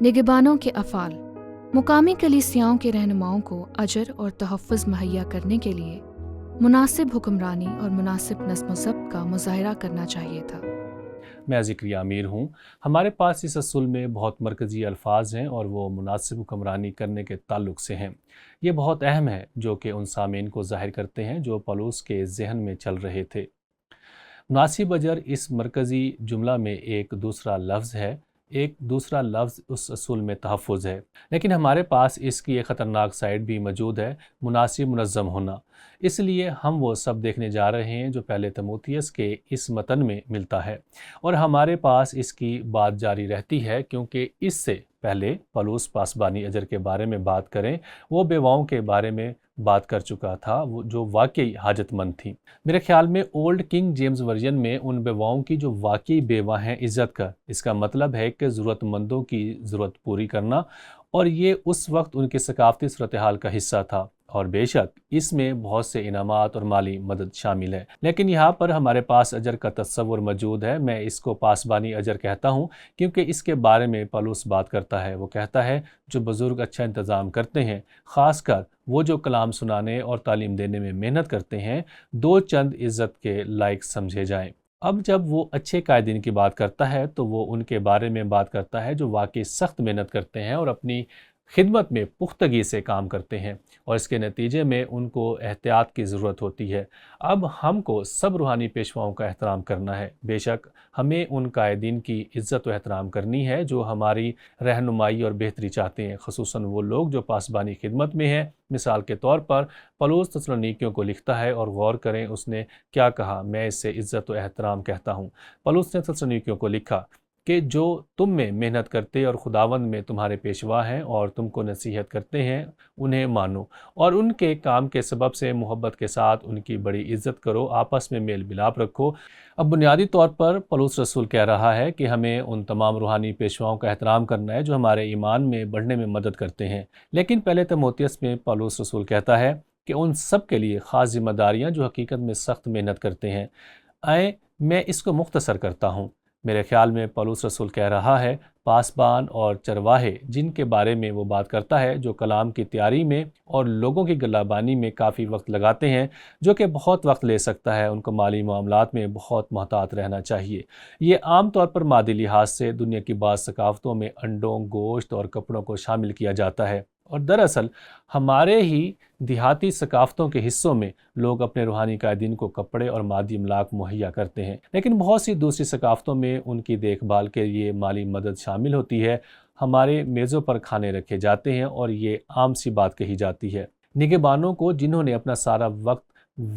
نگہبانوں کے افعال۔ مقامی کلیسیاؤں کے رہنماؤں کو اجر اور تحفظ مہیا کرنے کے لیے مناسب حکمرانی اور مناسب نظم و ضبط کا مظاہرہ کرنا چاہیے تھا۔ میں ذکریہ امیر ہوں۔ ہمارے پاس اس اصول میں بہت مرکزی الفاظ ہیں اور وہ مناسب حکمرانی کرنے کے تعلق سے ہیں۔ یہ بہت اہم ہے جو کہ ان سامعین کو ظاہر کرتے ہیں جو پولس کے ذہن میں چل رہے تھے۔ مناسب اجر اس مرکزی جملہ میں ایک دوسرا لفظ اس اصول میں تحفظ ہے، لیکن ہمارے پاس اس کی ایک خطرناک سائڈ بھی موجود ہے، مناسب منظم ہونا۔ اس لیے ہم وہ سب دیکھنے جا رہے ہیں جو پہلے تیموتھیوس کے اس متن میں ملتا ہے، اور ہمارے پاس اس کی بات جاری رہتی ہے کیونکہ اس سے پہلے پولس پاسبانی اجر کے بارے میں بات کریں وہ بیواؤں کے بارے میں بات کر چکا تھا جو واقعی حاجت مند تھیں۔ میرے خیال میں اولڈ کنگ جیمز ورژن میں ان بیواؤں کی جو واقعی بیوہ ہیں عزت کر، اس کا مطلب ہے کہ ضرورت مندوں کی ضرورت پوری کرنا، اور یہ اس وقت ان کی ثقافتی صورتحال کا حصہ تھا، اور بے شک اس میں بہت سے انعامات اور مالی مدد شامل ہے۔ لیکن یہاں پر ہمارے پاس اجر کا تصور موجود ہے۔ میں اس کو پاسبانی اجر کہتا ہوں کیونکہ اس کے بارے میں پولس بات کرتا ہے۔ وہ کہتا ہے جو بزرگ اچھا انتظام کرتے ہیں، خاص کر وہ جو کلام سنانے اور تعلیم دینے میں محنت کرتے ہیں، دو چند عزت کے لائق سمجھے جائیں۔ اب جب وہ اچھے قائدین کی بات کرتا ہے تو وہ ان کے بارے میں بات کرتا ہے جو واقعی سخت محنت کرتے ہیں اور اپنی خدمت میں پختگی سے کام کرتے ہیں، اور اس کے نتیجے میں ان کو احتیاط کی ضرورت ہوتی ہے۔ اب ہم کو سب روحانی پیشواؤں کا احترام کرنا ہے۔ بے شک ہمیں ان قائدین کی عزت و احترام کرنی ہے جو ہماری رہنمائی اور بہتری چاہتے ہیں، خصوصاً وہ لوگ جو پاسبانی خدمت میں ہیں۔ مثال کے طور پر پولس تسلونیکیوں کو لکھتا ہے، اور غور کریں اس نے کیا کہا، میں اس سے عزت و احترام کہتا ہوں۔ پولس نے تسلونیکیوں کو لکھا کہ جو تم میں محنت کرتے اور خداوند میں تمہارے پیشوا ہیں اور تم کو نصیحت کرتے ہیں، انہیں مانو اور ان کے کام کے سبب سے محبت کے ساتھ ان کی بڑی عزت کرو، آپس میں میل ملاپ رکھو۔ اب بنیادی طور پر پولس رسول کہہ رہا ہے کہ ہمیں ان تمام روحانی پیشواؤں کا احترام کرنا ہے جو ہمارے ایمان میں بڑھنے میں مدد کرتے ہیں، لیکن پہلے تیموتھیوس میں پولس رسول کہتا ہے کہ ان سب کے لیے خاص ذمہ داریاں جو حقیقت میں سخت محنت کرتے ہیں۔ میں اس کو مختصر کرتا ہوں۔ میرے خیال میں پولس رسول کہہ رہا ہے پاسبان اور چرواہے جن کے بارے میں وہ بات کرتا ہے جو کلام کی تیاری میں اور لوگوں کی گلابانی میں کافی وقت لگاتے ہیں، جو کہ بہت وقت لے سکتا ہے، ان کو مالی معاملات میں بہت محتاط رہنا چاہیے۔ یہ عام طور پر مادی لحاظ سے دنیا کی بعض ثقافتوں میں انڈوں، گوشت اور کپڑوں کو شامل کیا جاتا ہے، اور دراصل ہمارے ہی دیہاتی ثقافتوں کے حصوں میں لوگ اپنے روحانی قائدین کو کپڑے اور مادی املاک مہیا کرتے ہیں، لیکن بہت سی دوسری ثقافتوں میں ان کی دیکھ بھال کے لیے مالی مدد شامل ہوتی ہے۔ ہمارے میزوں پر کھانے رکھے جاتے ہیں اور یہ عام سی بات کہی جاتی ہے۔ نگہبانوں کو جنہوں نے اپنا سارا وقت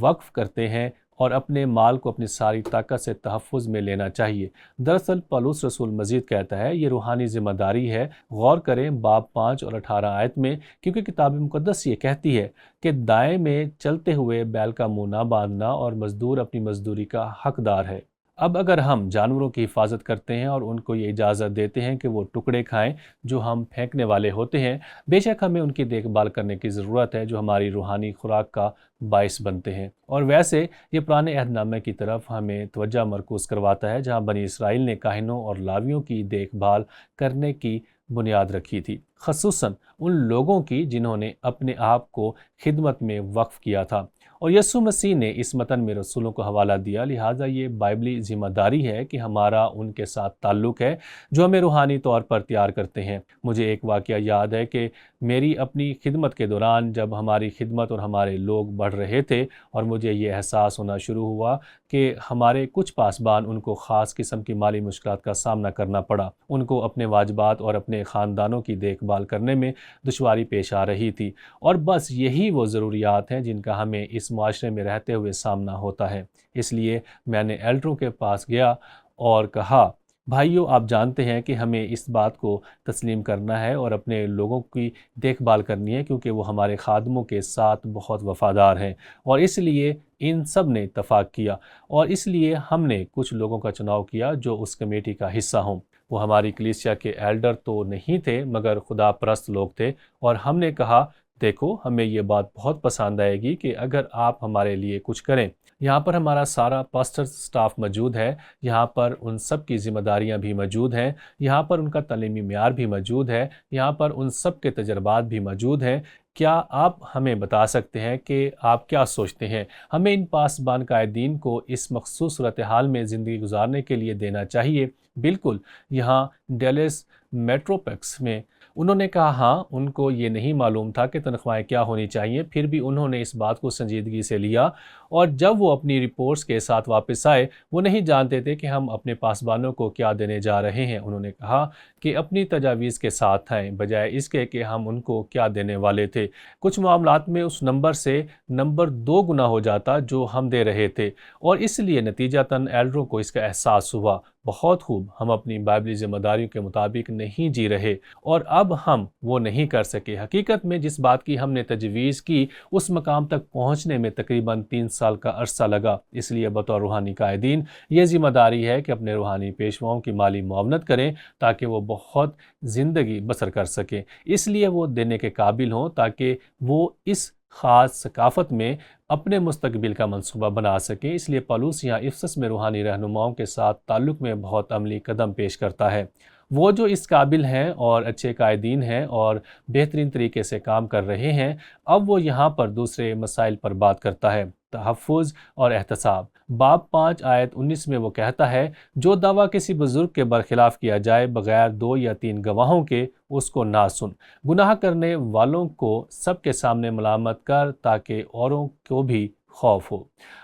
وقف کرتے ہیں اور اپنے مال کو اپنی ساری طاقت سے تحفظ میں لینا چاہیے۔ دراصل پولس رسول مزید کہتا ہے یہ روحانی ذمہ داری ہے۔ غور کریں باب 5 اور 18 آیت میں، کیونکہ کتاب مقدس یہ کہتی ہے کہ دائیں میں چلتے ہوئے بیل کا منہ نہ باندھنا اور مزدور اپنی مزدوری کا حقدار ہے۔ اب اگر ہم جانوروں کی حفاظت کرتے ہیں اور ان کو یہ اجازت دیتے ہیں کہ وہ ٹکڑے کھائیں جو ہم پھینکنے والے ہوتے ہیں، بے شک ہمیں ان کی دیکھ بھال کرنے کی ضرورت ہے جو ہماری روحانی خوراک کا باعث بنتے ہیں۔ اور ویسے یہ پرانے عہد نامے کی طرف ہمیں توجہ مرکوز کرواتا ہے جہاں بنی اسرائیل نے کاہنوں اور لاویوں کی دیکھ بھال کرنے کی بنیاد رکھی تھی، خصوصاً ان لوگوں کی جنہوں نے اپنے آپ کو خدمت میں وقف کیا تھا، اور یسوع مسیح نے اس متن میں رسولوں کو حوالہ دیا، لہٰذا یہ بائبلی ذمہ داری ہے کہ ہمارا ان کے ساتھ تعلق ہے جو ہمیں روحانی طور پر تیار کرتے ہیں۔ مجھے ایک واقعہ یاد ہے کہ میری اپنی خدمت کے دوران جب ہماری خدمت اور ہمارے لوگ بڑھ رہے تھے اور مجھے یہ احساس ہونا شروع ہوا کہ ہمارے کچھ پاسبان ان کو خاص قسم کی مالی مشکلات کا سامنا کرنا پڑا، ان کو اپنے واجبات اور اپنے خاندانوں کی دیکھ بھال کرنے میں دشواری پیش آ رہی تھی، اور بس یہی وہ ضروریات ہیں جن کا ہمیں اس معاشرے میں رہتے ہوئے سامنا ہوتا ہے۔ اس لیے میں نے ایلڈروں کے پاس گیا اور کہا بھائیو، آپ جانتے ہیں کہ ہمیں اس بات کو تسلیم کرنا ہے اور اپنے لوگوں کی دیکھ بھال کرنی ہے کیونکہ وہ ہمارے خادموں کے ساتھ بہت وفادار ہیں، اور اس لیے ان سب نے اتفاق کیا، اور اس لیے ہم نے کچھ لوگوں کا چناؤ کیا جو اس کمیٹی کا حصہ ہوں۔ وہ ہماری کلیسیا کے ایلڈر تو نہیں تھے مگر خدا پرست لوگ تھے، اور ہم نے کہا دیکھو ہمیں یہ بات بہت پسند آئے گی کہ اگر آپ ہمارے لیے کچھ کریں۔ یہاں پر ہمارا سارا پاسٹر سٹاف موجود ہے، یہاں پر ان سب کی ذمہ داریاں بھی موجود ہیں، یہاں پر ان کا تعلیمی معیار بھی موجود ہے، یہاں پر ان سب کے تجربات بھی موجود ہیں۔ کیا آپ ہمیں بتا سکتے ہیں کہ آپ کیا سوچتے ہیں ہمیں ان پاسبان قائدین کو اس مخصوص صورتحال میں زندگی گزارنے کے لیے دینا چاہیے؟ بالکل، یہاں ڈیلس میٹروپلیکس میں انہوں نے کہا ہاں، ان کو یہ نہیں معلوم تھا کہ تنخواہیں کیا ہونی چاہیے، پھر بھی انہوں نے اس بات کو سنجیدگی سے لیا، اور جب وہ اپنی رپورٹس کے ساتھ واپس آئے وہ نہیں جانتے تھے کہ ہم اپنے پاسبانوں کو کیا دینے جا رہے ہیں۔ انہوں نے کہا کہ اپنی تجاویز کے ساتھ آئیں بجائے اس کے کہ ہم ان کو کیا دینے والے تھے۔ کچھ معاملات میں اس نمبر سے نمبر 2 گنا ہو جاتا جو ہم دے رہے تھے، اور اس لیے نتیجتاً ایلڈروں کو اس کا احساس ہوا۔ بہت خوب، ہم اپنی بائبلی ذمہ داریوں کے مطابق نہیں جی رہے، اور اب ہم وہ نہیں کر سکے۔ حقیقت میں جس بات کی ہم نے تجویز کی اس مقام تک پہنچنے میں تقریباً 3 سال کا عرصہ لگا۔ اس لیے بطور روحانی قائدین یہ ذمہ داری ہے کہ اپنے روحانی پیشواؤں کی مالی معاونت کریں تاکہ وہ بہت زندگی بسر کر سکیں، اس لیے وہ دینے کے قابل ہوں تاکہ وہ اس خاص ثقافت میں اپنے مستقبل کا منصوبہ بنا سکیں۔ اس لیے پولس یہاں افسس میں روحانی رہنماؤں کے ساتھ تعلق میں بہت عملی قدم پیش کرتا ہے۔ وہ جو اس قابل ہیں اور اچھے قائدین ہیں اور بہترین طریقے سے کام کر رہے ہیں، اب وہ یہاں پر دوسرے مسائل پر بات کرتا ہے۔ تحفظ اور احتساب۔ باب 5 آیت 19 میں وہ کہتا ہے، جو دعویٰ کسی بزرگ کے برخلاف کیا جائے بغیر 2 یا 3 گواہوں کے اس کو نہ سن۔ گناہ کرنے والوں کو سب کے سامنے ملامت کر تاکہ اوروں کو بھی خوف ہو۔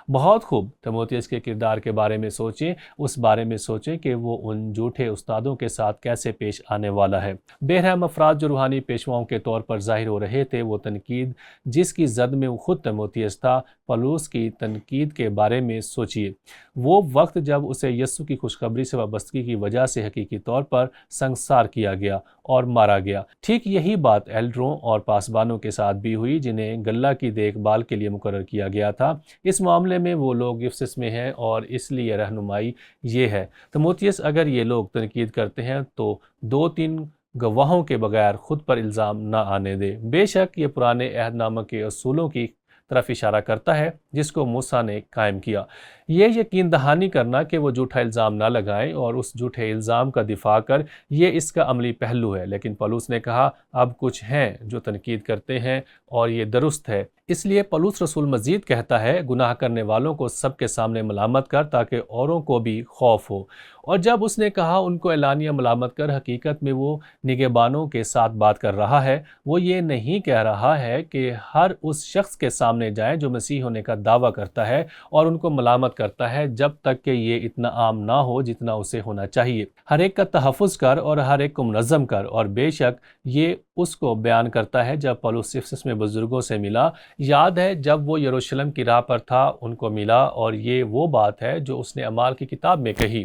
بہت خوب، تیموتھیوس کے کردار کے بارے میں سوچیں، اس بارے میں سوچیں کہ وہ ان جھوٹے استادوں کے ساتھ کیسے پیش آنے والا ہے۔ بے رحم افراد جو روحانی پیشواؤں کے طور پر ظاہر ہو رہے تھے، وہ تنقید جس کی زد میں وہ خود تیموتھیوس تھا، پولس کی تنقید کے بارے میں سوچئے۔ وہ وقت جب اسے یسوع کی خوشخبری سے وابستگی کی وجہ سے حقیقی طور پر سنگسار کیا گیا اور مارا گیا۔ ٹھیک یہی بات ایلڈروں اور پاسبانوں کے ساتھ بھی ہوئی جنہیں گلہ کی دیکھ بھال کے لیے مقرر کیا گیا تھا۔ اس معاملے میں وہ لوگ افسس میں ہیں اور اس لیے رہنمائی یہ ہے، تیموتھیوس اگر یہ لوگ تنقید کرتے ہیں تو 2-3 گواہوں کے بغیر خود پر الزام نہ آنے دے۔ بے شک یہ پرانے عہد نامہ کے اصولوں کی طرف اشارہ کرتا ہے جس کو موسیٰ نے قائم کیا، یہ یقین دہانی کرنا کہ وہ جھوٹا الزام نہ لگائیں اور اس جھوٹے الزام کا دفاع کر، یہ اس کا عملی پہلو ہے۔ لیکن پولس نے کہا اب کچھ ہیں جو تنقید کرتے ہیں اور یہ درست ہے۔ اس لیے پولس رسول مزید کہتا ہے، گناہ کرنے والوں کو سب کے سامنے ملامت کر تاکہ اوروں کو بھی خوف ہو۔ اور جب اس نے کہا ان کو اعلانیہ ملامت کر، حقیقت میں وہ نگہبانوں کے ساتھ بات کر رہا ہے۔ وہ یہ نہیں کہہ رہا ہے کہ ہر اس شخص کے سامنے جائیں جو مسیح ہونے کا دعویٰ کرتا ہے اور ان کو ملامت کرتا ہے، جب تک کہ یہ اتنا عام نہ ہو جتنا اسے ہونا چاہیے۔ ہر ایک کا تحفظ کر اور ہر ایک کو منظم کر۔ اور بے شک یہ اس کو بیان کرتا ہے جب پولس افسس میں بزرگوں سے ملا۔ یاد ہے جب وہ یروشلم کی راہ پر تھا ان کو ملا، اور یہ وہ بات ہے جو اس نے اعمال کی کتاب میں کہی۔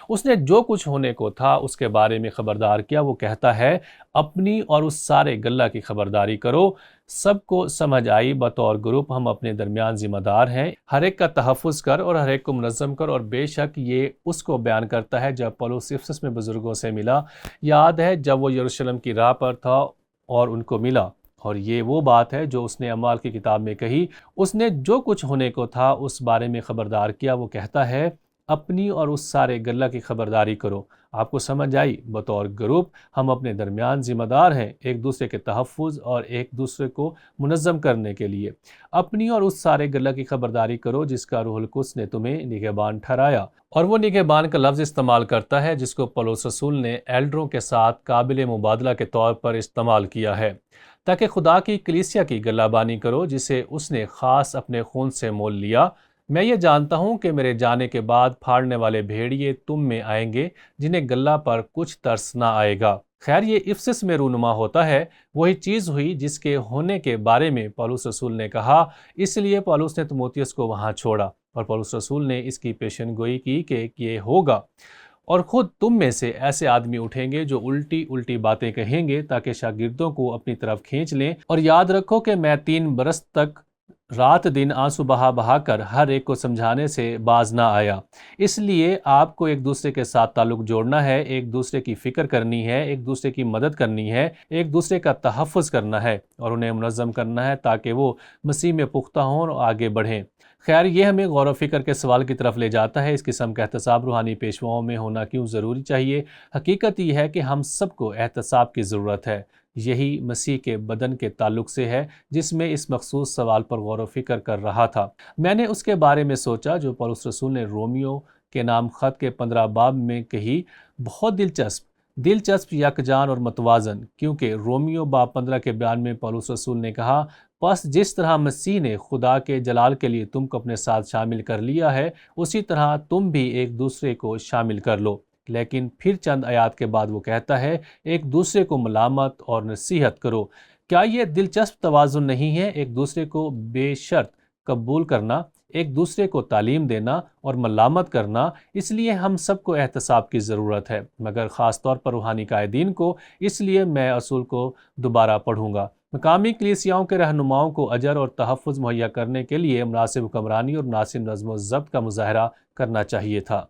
اس نے جو کچھ ہونے کو تھا اس کے بارے میں خبردار کیا۔ وہ کہتا ہے، اپنی اور اس سارے گلہ کی خبرداری کرو۔ سب کو سمجھ آئی، بطور گروپ ہم اپنے درمیان ذمہ دار ہیں۔ ہر ایک کا تحفظ کر اور ہر ایک کو منظم کر۔ اور بے شک یہ اس کو بیان کرتا ہے جب پولس افسس میں بزرگوں سے ملا۔ یاد ہے جب وہ یروشلم کی راہ پر تھا اور ان کو ملا، اور یہ وہ بات ہے جو اس نے اعمال کی کتاب میں کہی۔ اس نے جو کچھ ہونے کو تھا اس بارے میں خبردار کیا۔ وہ کہتا ہے، اپنی اور اس سارے گلہ کی خبرداری کرو۔ آپ کو سمجھ آئی، بطور گروپ ہم اپنے درمیان ذمہ دار ہیں ایک دوسرے کے تحفظ اور ایک دوسرے کو منظم کرنے کے لیے۔ اپنی اور اس سارے گلہ کی خبرداری کرو جس کا روح القدس نے تمہیں نگہبان ٹھہرایا۔ اور وہ نگہبان کا لفظ استعمال کرتا ہے جس کو پولس رسول نے ایلڈروں کے ساتھ قابل مبادلہ کے طور پر استعمال کیا ہے، تاکہ خدا کی کلیسیا کی گلہ بانی کرو جسے اس نے خاص اپنے خون سے مول لیا۔ میں یہ جانتا ہوں کہ میرے جانے کے بعد پھاڑنے والے بھیڑیے تم میں آئیں گے جنہیں گلہ پر کچھ ترس نہ آئے گا۔ خیر، یہ افسس میں رونما ہوتا ہے، وہی چیز ہوئی جس کے ہونے کے بارے میں پولس رسول نے کہا۔ اس لیے پولس نے تیموتھیوس کو وہاں چھوڑا، اور پولس رسول نے اس کی پیشن گوئی کی کہ یہ ہوگا، اور خود تم میں سے ایسے آدمی اٹھیں گے جو الٹی باتیں کہیں گے تاکہ شاگردوں کو اپنی طرف کھینچ لیں۔ اور یاد رکھو کہ میں 3 برس تک رات دن آنسو بہا بہا کر ہر ایک کو سمجھانے سے باز نہ آیا۔ اس لیے آپ کو ایک دوسرے کے ساتھ تعلق جوڑنا ہے، ایک دوسرے کی فکر کرنی ہے، ایک دوسرے کی مدد کرنی ہے، ایک دوسرے کا تحفظ کرنا ہے اور انہیں منظم کرنا ہے تاکہ وہ مسیح میں پختہ ہوں اور آگے بڑھیں۔ خیر، یہ ہمیں غور و فکر کے سوال کی طرف لے جاتا ہے، اس قسم کا احتساب روحانی پیشواؤں میں ہونا کیوں ضروری چاہیے؟ حقیقت یہ ہے کہ ہم سب کو احتساب کی ضرورت ہے۔ یہی مسیح کے بدن کے تعلق سے ہے جس میں اس مخصوص سوال پر غور و فکر کر رہا تھا۔ میں نے اس کے بارے میں سوچا جو پولس رسول نے رومیو کے نام خط کے 15 باب میں کہی، بہت دلچسپ، یکجان اور متوازن، کیونکہ رومیو باب 15 کے بیان میں پولس رسول نے کہا، پس جس طرح مسیح نے خدا کے جلال کے لیے تم کو اپنے ساتھ شامل کر لیا ہے، اسی طرح تم بھی ایک دوسرے کو شامل کر لو۔ لیکن پھر چند آیات کے بعد وہ کہتا ہے، ایک دوسرے کو ملامت اور نصیحت کرو۔ کیا یہ دلچسپ توازن نہیں ہے؟ ایک دوسرے کو بے شرط قبول کرنا، ایک دوسرے کو تعلیم دینا اور ملامت کرنا۔ اس لیے ہم سب کو احتساب کی ضرورت ہے، مگر خاص طور پر روحانی قائدین کو۔ اس لیے میں اصول کو دوبارہ پڑھوں گا۔ مقامی کلیسیاؤں کے رہنماؤں کو اجر اور تحفظ مہیا کرنے کے لیے مناسب حکمرانی اور مناسب نظم و ضبط کا مظاہرہ کرنا چاہیے تھا۔